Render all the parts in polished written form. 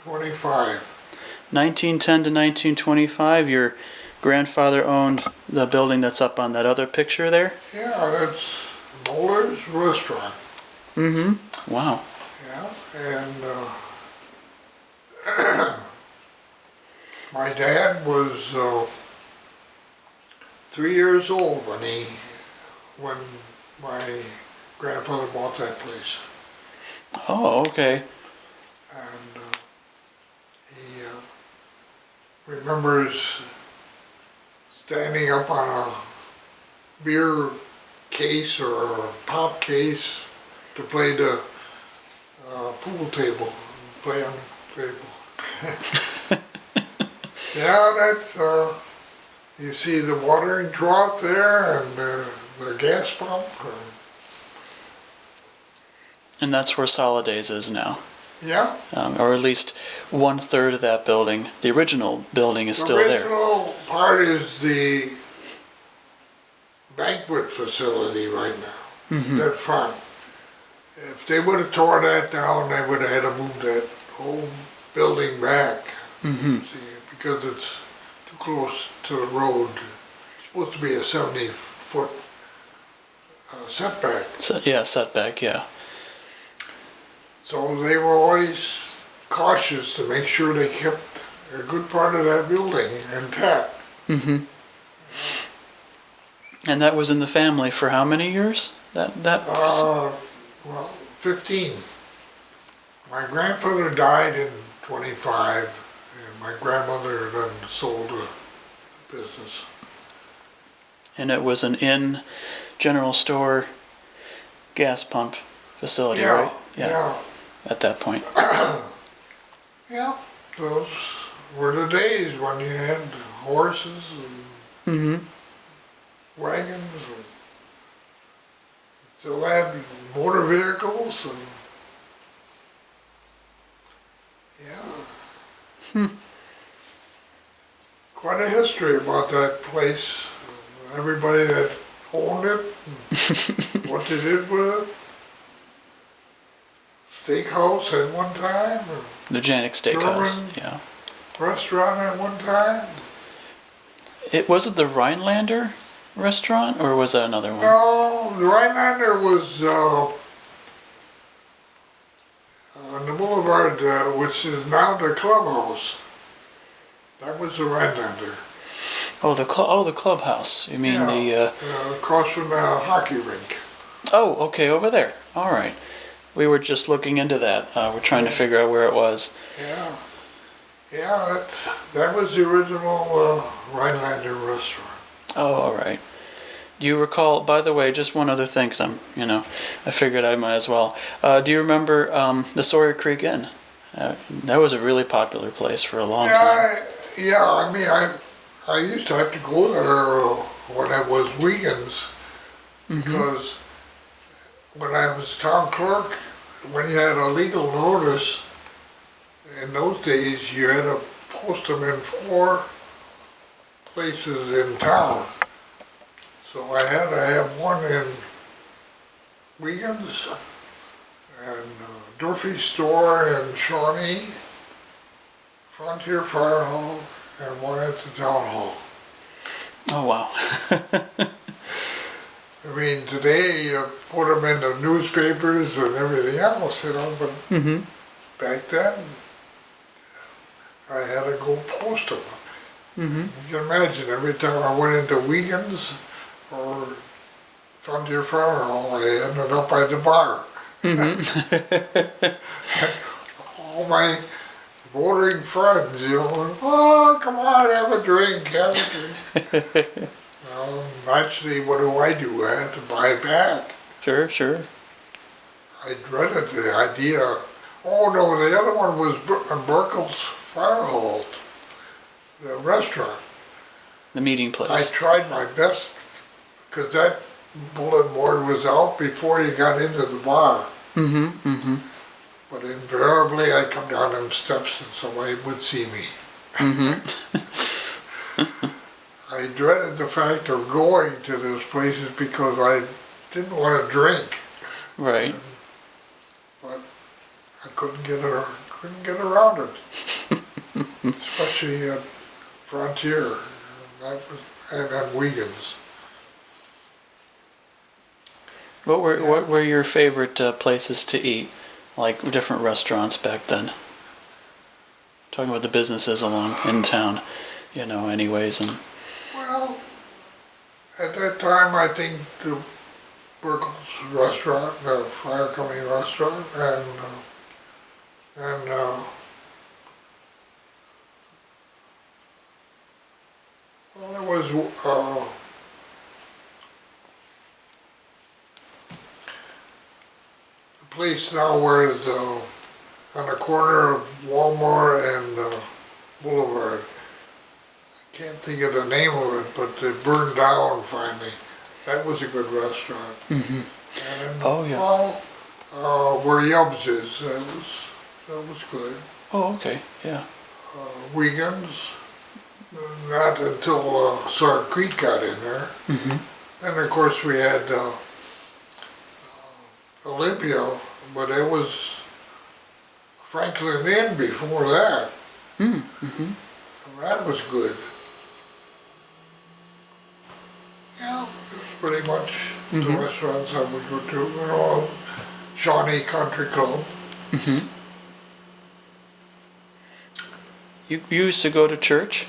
1925. 1910 to 1925, your grandfather owned the building that's up on that other picture there? Yeah, that's Moeller's restaurant. Mm-hmm. Wow. Yeah, and my dad was 3 years old when my grandfather bought that place. Oh, okay. And he remembers standing up on a beer case or a pop case to play the pool table, play on the table. Yeah, that's, you see the watering trough there and the gas pump. And that's where Solidays is now. Yeah. Or at least 1/3 of that building. The original building is still there. The original part is the banquet facility right now, that front. If they would have torn that down, they would have had to move that whole building back. See, because it's too close to the road. It's supposed to be a 70-foot setback. So, yeah, setback, yeah. So they were always cautious to make sure they kept a good part of that building intact. And that was in the family for how many years? Well, 15. My grandfather died in 25, and my grandmother then sold the business. And it was an general store gas pump facility, Yeah, right? yeah. At that point. Yeah, those were the days when you had horses and wagons and still had motor vehicles and yeah. Quite a history about that place. Everybody that owned it, and what they did with it. Steakhouse at one time. The Janik Steakhouse, German yeah. Restaurant at one time. Was it the Rhinelander restaurant, or was that another one? No, the Rhinelander was on the boulevard, which is now the clubhouse. That was the Rhinelander. Oh, the clubhouse. You mean across from the hockey rink. Oh, okay, over there. All right. We were just looking into that. We're trying to figure out where it was. Yeah. Yeah, that was the original Rhinelander restaurant. Oh, all right. Do you recall, by the way, just one other thing, because I figured I might as well. Do you remember the Sawyer Creek Inn? That was a really popular place for a long time. I mean, I used to have to go there when it was weekends, because when I was town clerk, when you had a legal notice, in those days you had to post them in 4 places in town. So I had to have one in Wiggins and Durfee's store in Shawnee, Frontier Fire Hall, and one at the town hall. Oh, wow. I mean, today you put them in the newspapers and everything else, but back then I had to go post them. You can imagine, every time I went into Wiggins or Frontier Fire Hall, I ended up by the bar. All my motoring friends, oh, come on, have a drink, have a drink. Naturally, what do? I had to buy back. Sure, sure. I dreaded the idea. Oh no, the other one was Burkle's Fire Hall, the restaurant. The meeting place. I tried my best, because that bulletin board was out before you got into the bar. But invariably I'd come down them steps and somebody would see me. I dreaded the fact of going to those places because I didn't want to drink. Right. But I couldn't get a couldn't get around it, especially at Frontier. That was, and at Wiegand's. What were your favorite places to eat? Like different restaurants back then? Talking about the businesses along in town, anyways. And Well, at that time, I think the Burkle's restaurant, the Fire Company restaurant, and well, there was a place now where it's on the corner of Walmart and Boulevard. I can't think of the name of it, but it burned down finally. That was a good restaurant. Mm-hmm. And then, Oh yeah. well, where Yubbs is, that was good. Oh okay. Yeah. Weekends, not until Sawyer Creek got in there. Mm-hmm. And of course we had Olympia, but it was Franklin Inn before that. Mm-hmm. That was good. Yeah, it's pretty much the restaurants I would go to. Shawnee Country Club. Mm-hmm. You used to go to church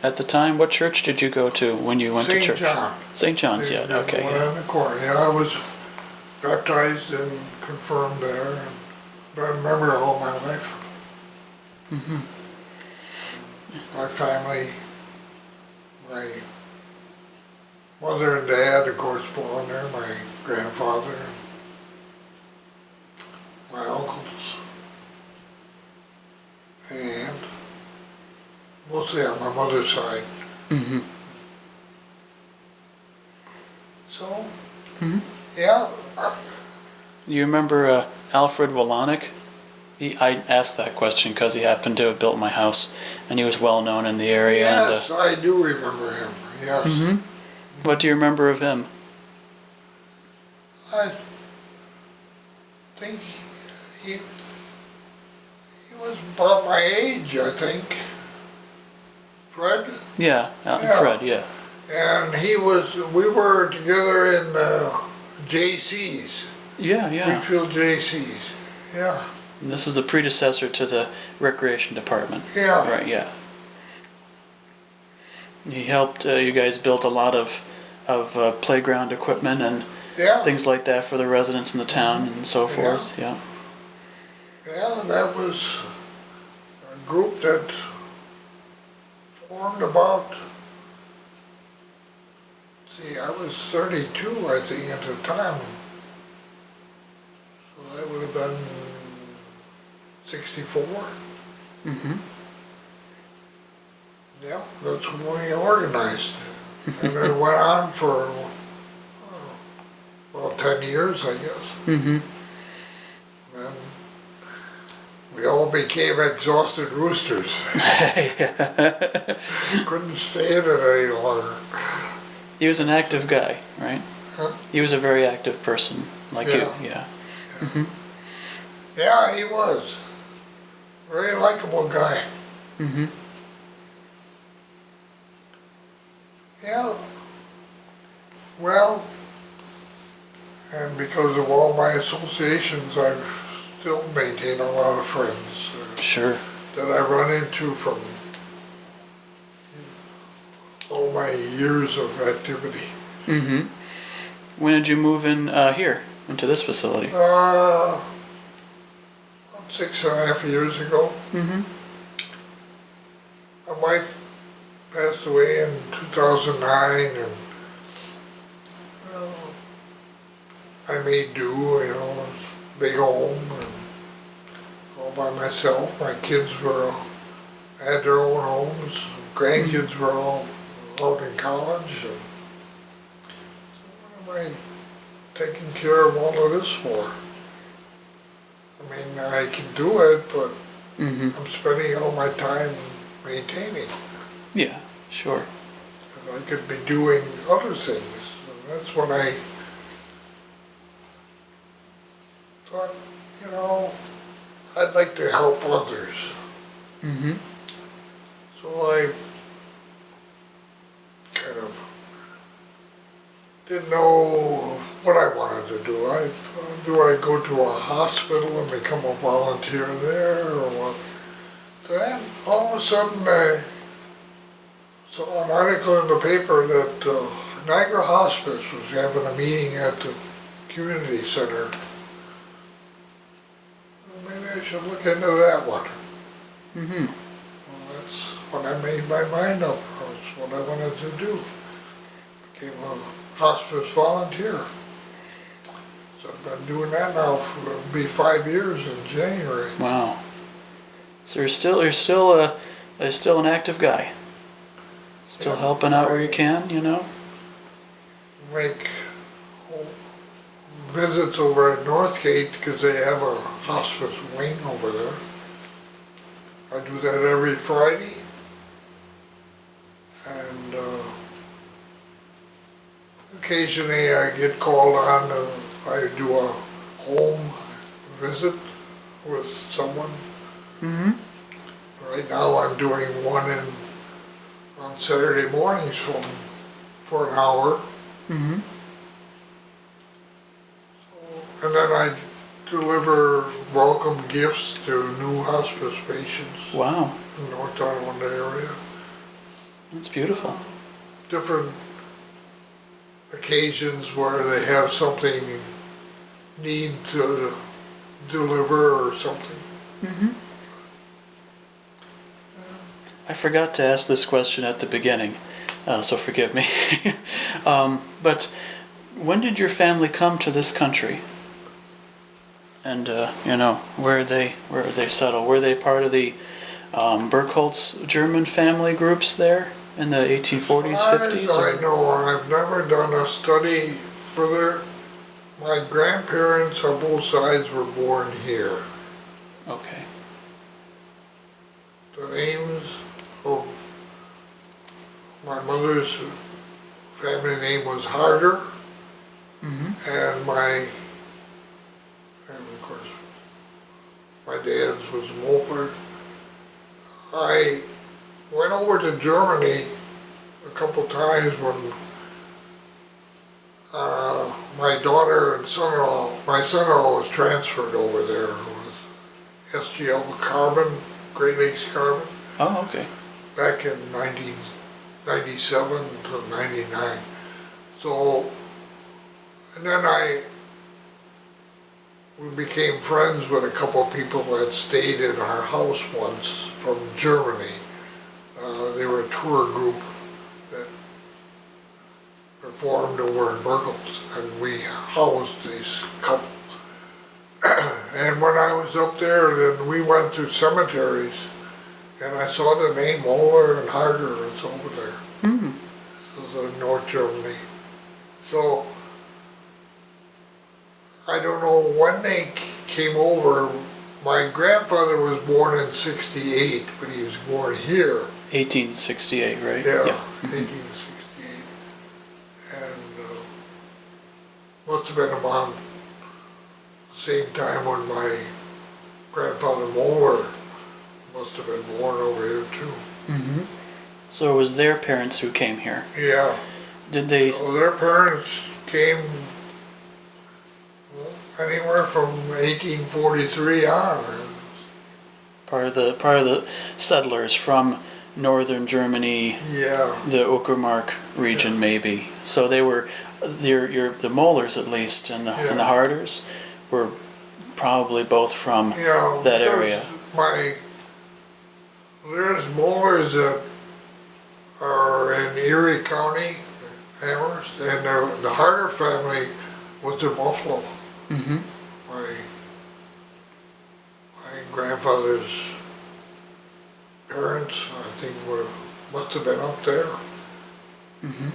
at the time. What church did you go to when you went to church? St. John. St. John's, yeah. Okay. One Yeah. in the corner. Yeah, I was baptized and confirmed there. And I remember all my life. Mm-hmm. My family, my mother and dad, of course, belonged there. My grandfather, my uncles, and mostly on my mother's side. Mm-hmm. So, Mm-hmm. yeah. You remember Alfred Wolonik? I asked that question because he happened to have built my house, and he was well known in the area. Yes, I do remember him. Yes. Mm-hmm. What do you remember of him? I think he was about my age, I think. Fred? Yeah, Yeah. Fred. Yeah. And we were together in JC's, Yeah, yeah. Wheatfield JC's. Yeah. And this is the predecessor to the recreation department. Yeah. Right. Yeah. He helped. You guys built a lot of playground equipment and Yeah. things like that for the residents in the town and so forth. Yeah. Yeah, that was a group that formed about, see, I was 32, I think, at the time. So that would have been 64. Mm-hmm. Yeah, that's when we organized. And then it went on for about 10 years, I guess. Mm-hmm. Then we all became exhausted roosters. Couldn't stay in it any longer. He was an active guy, right? Huh? He was a very active person, like you. Yeah. Yeah. Mm-hmm. Yeah, he was. Very likable guy. Mm-hmm. Yeah. Well, and because of all my associations, I've still maintained a lot of friends Sure. that I run into from all my years of activity. Mm-hmm. When did you move in here, into this facility? About 6.5 years ago. Mm-hmm. My wife passed away in 2009, and I made do, big home, and all by myself. My kids had their own homes. Grandkids were all out in college. And so what am I taking care of all of this for? I mean, I can do it, but Mm-hmm. I'm spending all my time maintaining. Yeah, sure. I could be doing other things. And that's when I thought, I'd like to help others. Mm-hmm. So I kind of didn't know what I wanted to do. Do I go to a hospital and become a volunteer there, or what? Then all of a sudden I saw an article in the paper that Niagara Hospice was having a meeting at the community center. Maybe I should look into that one. Mm-hmm. Well, that's when I made my mind up. That's what I wanted to do. Became a hospice volunteer. So I've been doing that now for it'll be 5 years in January. Wow. So you're still an active guy. Still Yeah, helping out where you can, you know? Make visits over at Northgate because they have a hospice wing over there. I do that every Friday. And occasionally I get called on, I do a home visit with someone. Mm-hmm. Right now I'm doing one on Saturday mornings for an hour. Mm-hmm. And then I deliver welcome gifts to new hospice patients Wow. in the North Island area. That's beautiful. Different occasions where they have something need to deliver or something. Mm-hmm. I forgot to ask this question at the beginning, so forgive me. But when did your family come to this country? And where they settle? Were they part of the Burkholz German family groups there in the 1840s, As far 50s? as I know, I've never done a study further. My grandparents on both sides were born here. Okay. The names of my mother's family name was Harder, Mm-hmm. and of course, my dad's was Moeller. I went over to Germany a couple times when my daughter and my son-in-law was transferred over there. It was SGL Carbon, Great Lakes Carbon, Oh, okay. back in 1997 to 99. So, and then we became friends with a couple of people that stayed in our house once from Germany. They were a tour group that performed over in Burkholz, and we housed these couple. And when I was up there, then we went to cemeteries, and I saw the name Moeller and Harder. It's over there. Mm-hmm. This is in North Germany. So I don't know when they came over. My grandfather was born in '68, but he was born here. 1868, right? Yeah, 1868. And must have been about the same time when my grandfather Moeller must have been born over here too. Mm-hmm. So it was their parents who came here. Yeah. Did they? So their parents came anywhere from 1843 on. Part of the settlers from northern Germany, Yeah. the Uckermark region, Yeah. maybe. So they were the Moellers at least, and the Yeah. Harders were probably both from Yeah, that there's area. There's Moellers that are in Erie County, Amherst, and the Harder family was in Buffalo. Mm-hmm. My grandfather's parents, I think, must have been up there. Mm-hmm.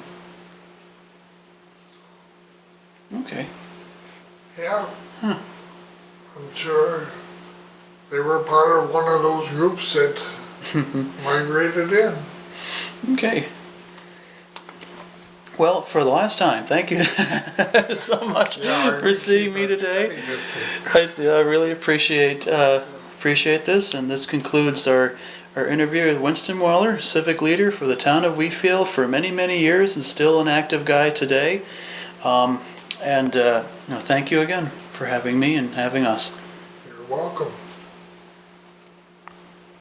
Okay. Yeah. Huh. I'm sure they were part of one of those groups that migrated in. Okay. Well, for the last time, thank you so much Yeah, for seeing me today. I really appreciate appreciate this, and this concludes our interview with Winston Moeller, civic leader for the town of Wheatfield for many, many years and still an active guy today. And thank you again for having me and having us. You're welcome.